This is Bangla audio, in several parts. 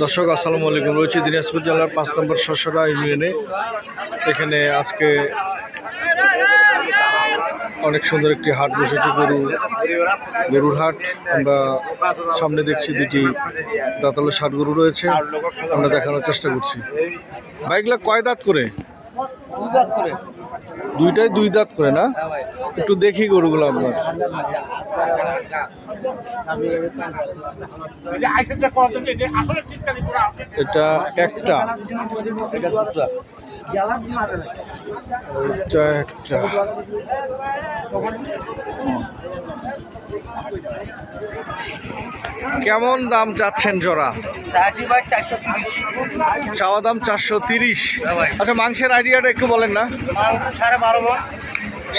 দর্শক আসসালামু আলাইকুম। রয়েছে দিনাজপুর জেলার 5 নম্বর শশরা ইউনিয়নে। এখানে আজকে অনেক সুন্দর একটি হাট বসেছে, গরুর হাট। আমরা সামনে দেখছি দুটি দাঁতালো ষাট গরু রয়েছে, আমরা দেখানোর চেষ্টা করছি। বাইকগুলো কয় দাঁত করে? দুইটাই দুই দাঁত করে না? একটু দেখি গরুগুলো আপনার। এটা একটা, কেমন দাম চাচ্ছেন জোড়া? চাওয়া দাম 430। আচ্ছা, মাংসের আইডিয়াটা একটু বলেন না।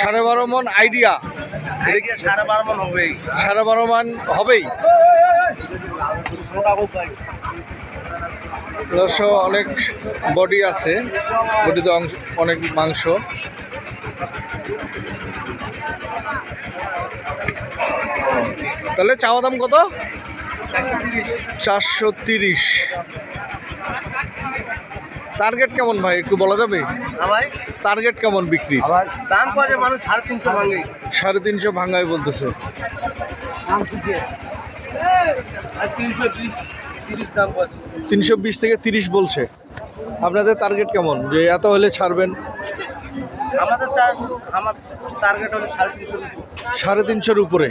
12.5 মন আইডিয়া? 12.5 মন হবেই। 12.5 মন হবেই। অনেক বডি আছে, বডিতে অনেক মাংস। তাহলে চাওয়া দাম কত? 430। টার্গেট কেমন ভাই, একটু বলা যাবে? টার্গেট কেমন বিক্রি? দাম পাওয়া মানুষ 350 ভাঙে। 350 ভাঙায় বলতেছে। 320 থেকে 30 বলছে। আপনাদের টার্গেট কেমন, যে এত হলে ছাড়বেন? আমার টার্গেট হলো 350-র উপরে।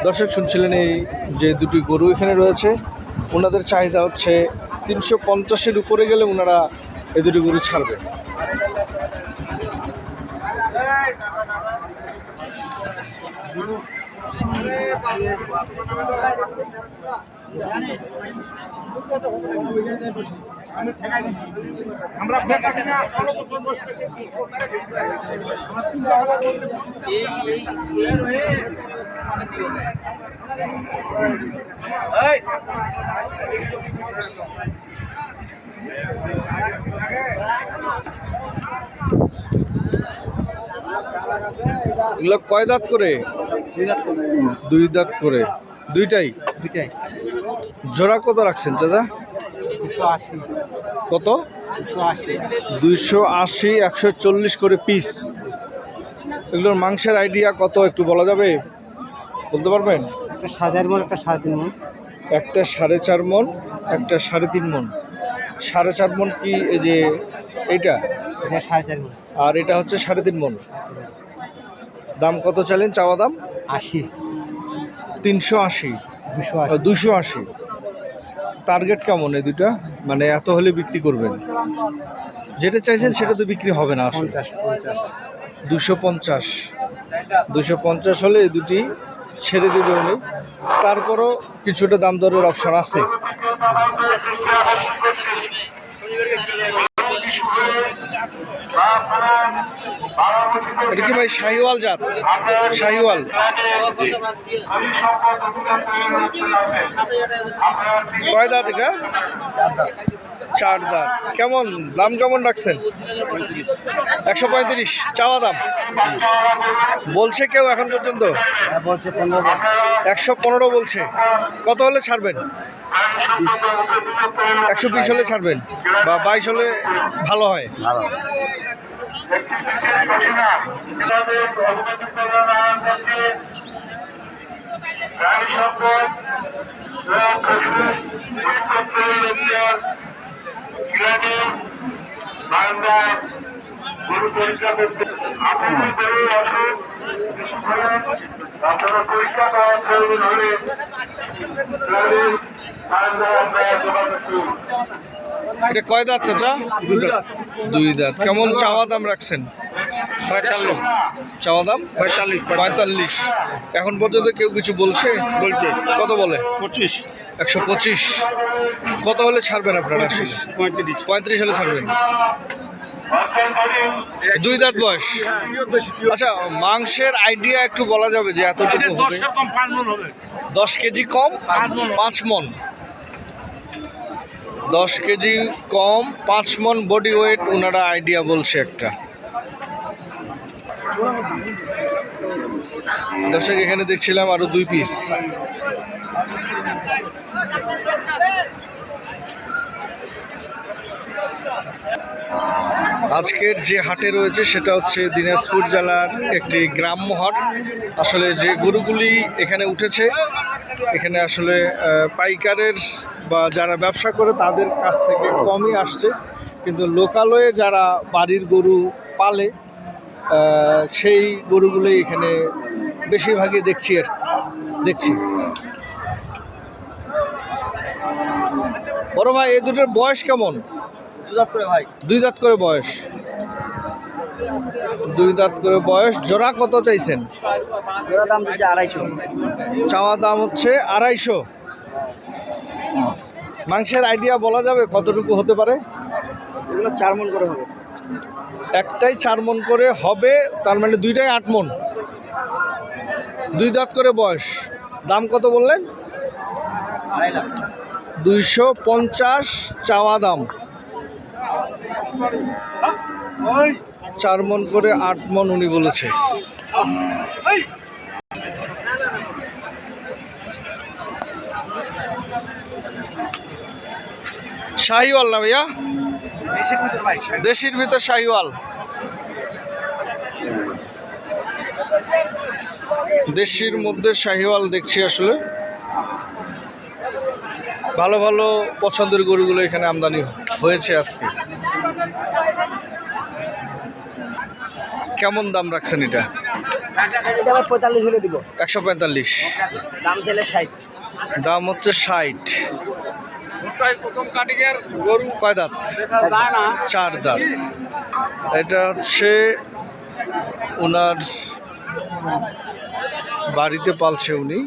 দর্শক শুনছিলেন, এই যে দুটি গরু এখানে রয়েছে, ওনাদের চাহিদা হচ্ছে 350-এর উপরে গেলে ওনারা এই দুটি গরু ছাড়বে। এগুলো কয় দাঁত করে? দুই দাঁত করে। দুইটাই? জোড়া কত রাখছেন চাচা? 280। কত? 280, 140 করে পিস। এগুলোর মাংসের আইডিয়া কত, একটু বলা যাবে, বলতে পারবেন? একটা 4.5 মন, একটা 3.5 মন। একটা 4.5 মন, একটা 3.5 মন। 4.5 মন কি এই যে এইটা? 4.5 মন। আর এটা হচ্ছে 3.5 মন। দাম কত চাইলেন? চাওয়া দাম 80। 380, 280। টার্গেট কেমন এই দুটা, মানে এত হলে বিক্রি করবেন? যেটা চাইছেন সেটা তো বিক্রি হবে না আসলে। 250 হলে এই দুটি ছেড়ে দেবে উনি। তারপরও কিছুটা দাম দরের অপশন আছে। এটা কি ভাই শাহিওয়াল জাত? শাহিওয়াল। কয় দাঁত এটা? 4 দাঁত। কেমন দাম, কেমন রাখছেন? 135 চাওয়া দাম বলছে কেউ এখন পর্যন্ত? 115 বলছে। কত হলে ছাড়বেন? 120 হলে ছাড়বেন, বা 22 হলে ভালো হয়। এটা কয় দাঁত চাচা? দুই দাঁত। কেমন চাওয়া দাম রাখছেন? 45 চাওয়া দাম। 45। এখন পর্যন্ত কেউ কিছু বলছে? কত বলে? 125। কত হলে ছাড়বেন আপনারা? 35 হলে ছাড়বেন। 2 দাঁত বয়স। আচ্ছা, মাংসের আইডিয়া একটু বলা যাবে যে এতটুকু হবে? 10 কেজি কম 5 মন। 10 কেজি কম 5 মন বডি ওয়েট ওনারা আইডিয়া বলছে একটা। দর্শক এখানে দেখছিলাম আরো 2 পিস। আজকের যে হাটে রয়েছে সেটা হচ্ছে দিনাজপুর জেলার একটি গ্রাম্য হাট। আসলে যে গরুগুলি এখানে উঠেছে, এখানে আসলে পাইকারের বা যারা ব্যবসা করে তাদের কাছ থেকে কমই আসছে, কিন্তু লোকালয়ে যারা বাড়ির গরু পালে সেই গরুগুলোই এখানে বেশিরভাগই দেখছি। বড় ভাই, এই দুটোর বয়স কেমন? 2 দাঁত করে ভাই। 2 দাঁত করে বয়স। 2 দাঁত করে বয়স। জোড়া কত চাইছেন? জোড়া দাম দিচ্ছে 250। চাওয়া দাম হচ্ছে 250। মাংসের আইডিয়া বলা যাবে কতটুকু হতে পারে? এগুলো 4 মণ করে হবে। একটাই 4 মণ করে হবে, তার মানে দুইটাই 8 মণ। 2 দাঁত করে বয়স। দাম কত বললেন? 2.5 লাখ। 250 চাওয়া দাম। 4 মণ করে 8 মণ উনি বলেছে। শাহিওয়াল না ভাইয়া? দেশির ভিতর শাহিওয়াল। দেশির মধ্যে শাহিওয়াল দেখছি। আসলে ভালো ভালো পছন্দের গরুগুলো এখানে আমদানি হয়েছে আজকে। কেমন দাম রাখছেন এটা? এটা ভাই 45 হলে দিব। 145। দাম চাইলে 60। দাম হচ্ছে 60। কয় দাঁত? 4 দাঁত। এটা হচ্ছে ওনার বাড়িতে পালছে উনি।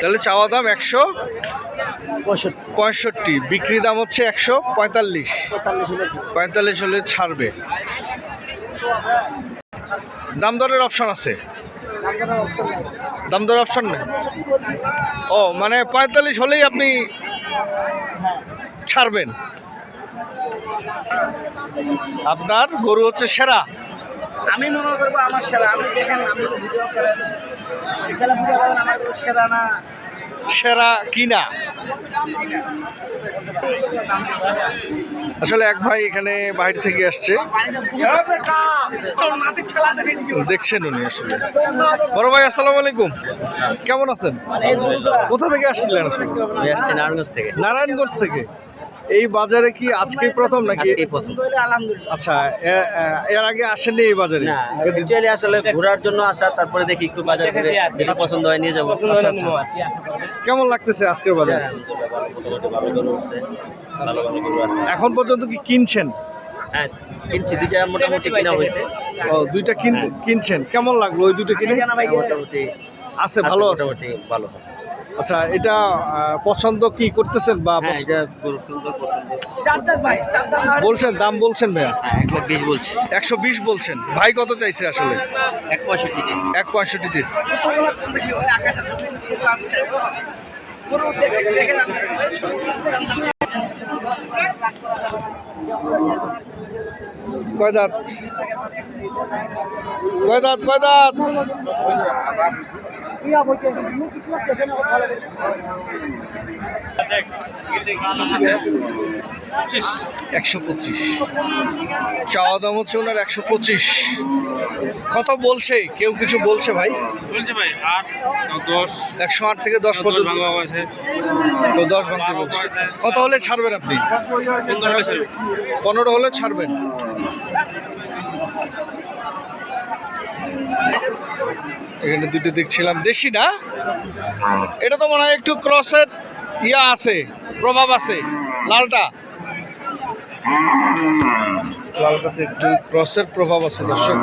তাহলে চাওয়া দাম 165, বিক্রি দাম হচ্ছে 145। 45 হলে ছাড়বে। দাম দরের অপশন আছে? দাম দরের অপশন নেই। ও মানে 45 হলেই আপনি ছাড়বেন। আপনার গরু হচ্ছে সেরা। আমি মনে করবো আমার সেরা। আমি দেখেন, আমি তো ভিডিও করেন, এখানে ভিডিও করেন, আমার গরু সেরা না সেরা কিনা। আসলে এক ভাই এখানে বাইরে থেকে আসছে, দেখছেন উনি। আসলে বড় ভাই, আসসালামু আলাইকুম, কেমন আছেন? কোথা থেকে আসছিলেন? আসলে আসছে নারায়ণগঞ্জ থেকে। নারায়ণগঞ্জ থেকে। এই বাজারে কি আজকেই প্রথম নাকি? আচ্ছা, এর আগে আসেননি এই বাজারে? না, অ্যাকচুয়ালি আসলে ঘোরার জন্য আসা, তারপরে দেখি একটু বাজার করে যেটা পছন্দ হয় নিয়ে যাবো। আচ্ছা আচ্ছা। কেমন লাগতেছে আজকের বাজার? এখন পর্যন্ত কি কিনছেন? হ্যাঁ, কিনছি। 2টা মোটামুটি কিনা হয়েছে। ও, 2টা কিনছেন। কেমন লাগলো ওই 2টো কিনে? মোটামুটি আছে, ভালো আছে। মোটামুটি ভালো। আচ্ছা, এটা পছন্দ কি করতেছেন বা হ্যাঁ, এটা গরু সুন্দর পছন্দ। বলছেন? দাম বলছেন ভাইয়া? হ্যাঁ, 120 বলছি। 120 বলছেন। ভাই কত চাইছে আসলে? 165। 165 চাইছে। কয় দাঁত? কয় দাঁত? কয় দাঁত? 125। চাওয়া দাম হচ্ছে ওনার 125। কত বলছে? কেউ কিছু বলছে ভাই? বলছে ভাই 8, 10, 108 থেকে 10 পর্যন্ত। ভাঙা হয়েছে। তো 10 ভাঙতে বলছে। কত হলে ছাড়বেন আপনি? 15 হলে ছাড়বে। 15 হলে ছাড়বেন। এখানে 2টো দেখছিলাম, দেশি না? এটা তো মনে হয় একটু ক্রসের ইয়া আছে, প্রভাব আছে। লালটাতে একটু ক্রসের প্রভাব আছে দর্শক।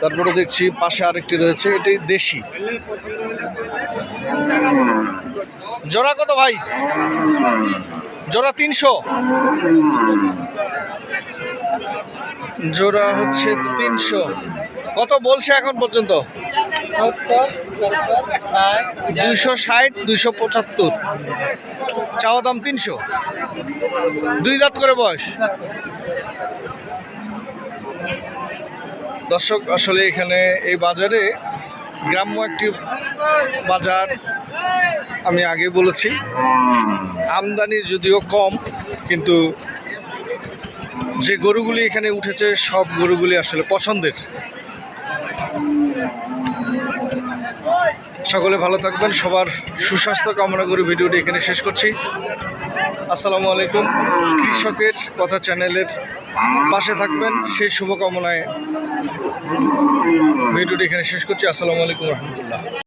তারপরে দেখছি পাশে আরেকটি রয়েছে, এটি দেশি। জোড়া কত ভাই? জোড়া 300। জোড়া হচ্ছে 300। কত বলছে এখন পর্যন্ত? 260, 275। চাওয়া দাম 300। 2 দাঁত করে বয়স। দর্শক আসলে এখানে এই বাজারে গ্রাম্য একটি বাজার, আমি আগে বলেছি আমদানি যদিও কম, কিন্তু যে গরুগুলি এখানে উঠেছে সব গরুগুলি আসলে পছন্দের। সকলে ভালো থাকবেন, সবার সুস্বাস্থ্য কামনা করে ভিডিওটি এখানে শেষ করছি। আসসালামু আলাইকুম। কৃষকের কথা চ্যানেলের পাশে থাকবেন সেই শুভকামনায় ভিডিওটি এখানে শেষ করছি। আসসালামু আলাইকুম রহমতুল্লাহ।